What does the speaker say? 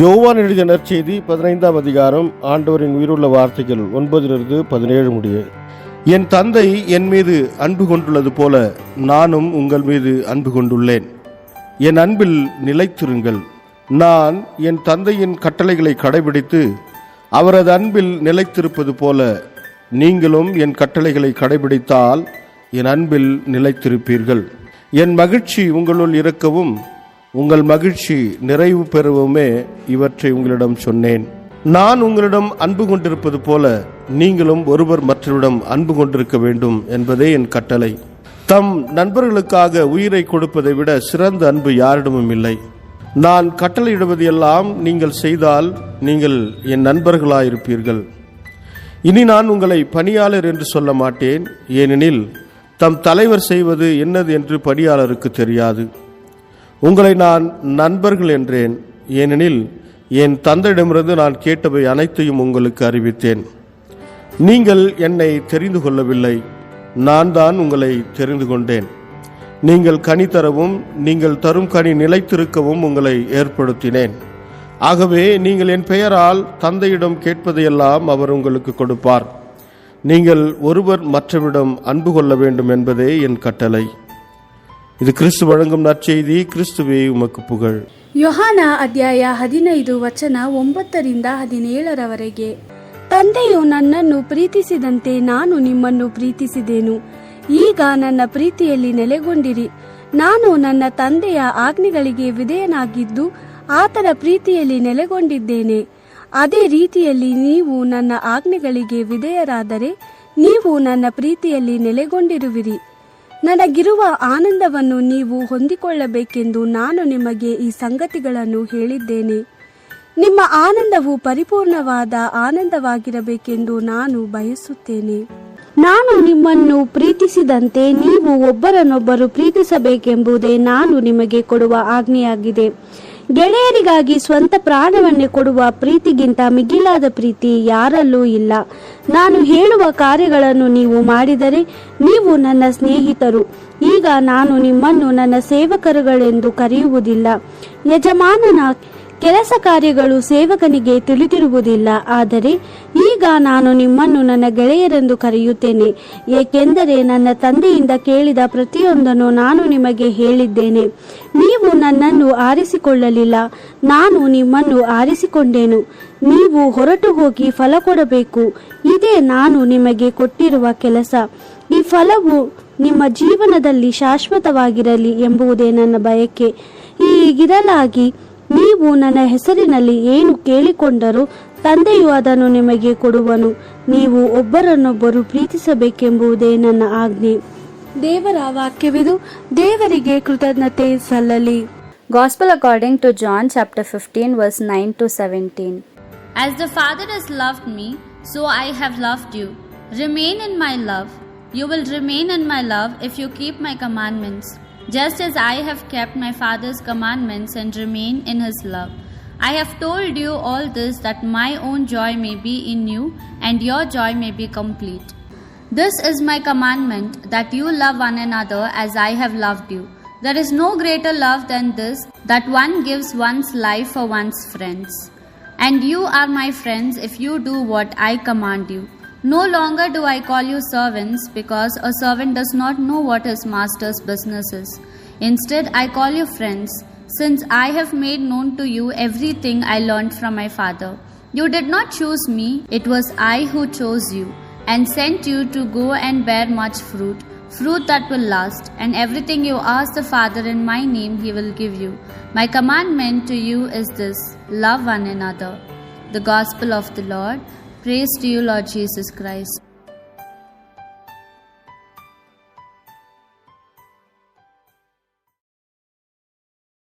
யோவான் எழுதிய நற்செய்தி 15ஆம் அதிகாரம். ஆண்டவரின் உயிருள்ள வார்த்தைகள் 9-17 முடிய. என் தந்தை என் மீது அன்பு கொண்டுள்ளது போல நானும் உங்கள் மீது அன்பு கொண்டுள்ளேன். என் அன்பில் நிலைத்திருங்கள். நான் என் தந்தையின் கட்டளைகளை கடைபிடித்து அவரது அன்பில் நிலைத்திருப்பது போல நீங்களும் என் கட்டளைகளை கடைபிடித்தால் என் அன்பில் நிலைத்திருப்பீர்கள். என் மகிழ்ச்சி உங்களுள் இருக்கவும் உங்கள் மகிழ்ச்சி நிறைவு பெறவுமே இவற்றை உங்களிடம் சொன்னேன். நான் உங்களிடம் அன்பு கொண்டிருப்பது போல நீங்களும் ஒருவர் மற்றவரிடம் அன்பு கொண்டிருக்க வேண்டும் என்பதே என் கட்டளை. தம் நண்பர்களுக்காக உயிரை கொடுப்பதை விட சிறந்த அன்பு யாரிடமும் இல்லை. நான் கட்டளையிடுவது எல்லாம் நீங்கள் செய்தால் நீங்கள் என் நண்பர்களாயிருப்பீர்கள். இனி நான் உங்களை பணியாளர் என்று சொல்ல மாட்டேன், ஏனெனில் தம் தலைவர் செய்வது என்னது என்று பணியாளருக்கு தெரியாது. உங்களை நான் நண்பர்கள் என்றேன், ஏனெனில் என் தந்தையிடமிருந்து நான் கேட்டவை அனைத்தையும் உங்களுக்கு அறிவித்தேன். நீங்கள் என்னை தெரிந்து கொள்ளவில்லை, நான் தான் உங்களை தெரிந்து கொண்டேன். நீங்கள் கனி தரவும் நீங்கள் தரும் கனி நிலைத்திருக்கவும் உங்களை ஏற்படுத்தினேன். ஆகவே நீங்கள் என் பெயரால் தந்தையிடம் கேட்பதையெல்லாம் அவர் உங்களுக்கு கொடுப்பார். நீங்கள் ஒருவர் மற்றவரிடம் அன்பு கொள்ள வேண்டும் என்பதே என் கட்டளை. ಇದು ಕ್ರಿಸ್ತು வழங்கும் நற்செய்தி. கிறிஸ்துவே உமக்கு புகழ். ಯೋಹಾನ ಅಧ್ಯಾಯ 15 ವಚನ 9-17. ತಂದೆಯು ನನ್ನನ್ನು ಪ್ರೀತಿಸಿದಂತೆ ನಾನು ನಿಮ್ಮನ್ನು ಪ್ರೀತಿಸಿದೆನು. ಈಗ ನನ್ನ ಪ್ರೀತಿಯಲ್ಲಿ ನೆಲೆಗೊಂಡಿರಿ. ನಾನು ನನ್ನ ತಂದೆಯ ಆಜ್ಞೆಗಳಿಗೆ ವಿಧೇಯನಾಗಿದ್ದು ಆತನ ಪ್ರೀತಿಯಲ್ಲಿ ನೆಲೆಗೊಂಡಿದ್ದೇನೆ. ಅದೇ ರೀತಿಯಲ್ಲಿ ನೀವು ನನ್ನ ಆಜ್ಞೆಗಳಿಗೆ ವಿಧೇಯರಾದರೆ ನೀವು ನನ್ನ ಪ್ರೀತಿಯಲ್ಲಿ ನೆಲೆಗೊಂಡಿರುವಿರಿ. ನನಗಿರುವ ಆನಂದವನ್ನು ನೀವು ಹೊಂದಿಕೊಳ್ಳಬೇಕೆಂದು ನಾನು ನಿಮಗೆ ಈ ಸಂಗತಿಗಳನ್ನು ಹೇಳಿದ್ದೇನೆ. ನಿಮ್ಮ ಆನಂದವು ಪರಿಪೂರ್ಣವಾದ ಆನಂದವಾಗಿರಬೇಕೆಂದು ನಾನು ಬಯಸುತ್ತೇನೆ. ನಾನು ನಿಮ್ಮನ್ನು ಪ್ರೀತಿಸಿದಂತೆ ನೀವು ಒಬ್ಬರನ್ನೊಬ್ಬರು ಪ್ರೀತಿಸಬೇಕೆಂಬುದೇ ನಾನು ನಿಮಗೆ ಕೊಡುವ ಆಜ್ಞೆಯಾಗಿದೆ. ಗೆಳೆಯರಿಗಾಗಿ ಸ್ವಂತ ಪ್ರಾಣವನ್ನೇ ಕೊಡುವ ಪ್ರೀತಿಗಿಂತ ಮಿಗಿಲಾದ ಪ್ರೀತಿ ಯಾರಲ್ಲೂ ಇಲ್ಲ. ನಾನು ಹೇಳುವ ಕಾರ್ಯಗಳನ್ನು ನೀವು ಮಾಡಿದರೆ ನೀವು ನನ್ನ ಸ್ನೇಹಿತರು. ಈಗ ನಾನು ನಿಮ್ಮನ್ನು ನನ್ನ ಸೇವಕರುಗಳೆಂದು ಕರೆಯುವುದಿಲ್ಲ. ಯಜಮಾನನ ಕೆಲಸ ಕಾರ್ಯಗಳು ಸೇವಕನಿಗೆ ತಿಳಿದಿರುವುದಿಲ್ಲ. ಆದರೆ ಈಗ ನಾನು ನಿಮ್ಮನ್ನು ನನ್ನ ಗೆಳೆಯರೆಂದು ಕರೆಯುತ್ತೇನೆ, ಏಕೆಂದರೆ ನನ್ನ ತಂದೆಯಿಂದ ಕೇಳಿದ ಪ್ರತಿಯೊಂದನ್ನು ನಾನು ನಿಮಗೆ ಹೇಳಿದ್ದೇನೆ. ನೀವು ನನ್ನನ್ನು ಆರಿಸಿಕೊಳ್ಳಲಿಲ್ಲ, ನಾನು ನಿಮ್ಮನ್ನು ಆರಿಸಿಕೊಂಡೆನು. ನೀವು ಹೊರಟು ಹೋಗಿ ಫಲ ಕೊಡಬೇಕು. ಇದೇ ನಾನು ನಿಮಗೆ ಕೊಟ್ಟಿರುವ ಕೆಲಸ. ಈ ಫಲವು ನಿಮ್ಮ ಜೀವನದಲ್ಲಿ ಶಾಶ್ವತವಾಗಿರಲಿ ಎಂಬುದೇ ನನ್ನ ಬಯಕೆ. ಹೀಗಿರಲಾಗಿ ನೀವು ನನ್ನ ಹೆಸರಿನಲ್ಲಿ ಏನು ಕೇಳಿಕೊಂಡರೂ ತಂದೆಯು ಅದನ್ನು ನಿಮಗೆ ಕೊಡುವನು. ನೀವು ಒಬ್ಬರನ್ನೊಬ್ಬರು ಪ್ರೀತಿಸಬೇಕೆಂಬುದೇ ನನ್ನ ಆಜ್ಞೆ. ದೇವರ ವಾಕ್ಯವಿದು. ದೇವರಿಗೆ ಕೃತಜ್ಞತೆ ಸಲ್ಲಲಿ. Gospel according to John chapter 15 verse 9-17. As the Father has loved me, so I have loved you. Remain in my love. You will remain in my love if you keep my commandments. Just as I have kept my Father's commandments and remain in his love. I have told you all this that my own joy may be in you and your joy may be complete. This is my commandment, that you love one another as I have loved you. There is no greater love than this, that one gives one's life for one's friends. And you are my friends if you do what I command you. No longer do I call you servants, because a servant does not know what his master's business is. Instead, I call you friends, since I have made known to you everything I learned from my Father. You did not choose me, it was I who chose you, and sent you to go and bear much fruit, fruit that will last, and everything you ask the Father in my name he will give you. My commandment to you is this: love one another. The Gospel of the Lord. Praise to you, Lord Jesus Christ.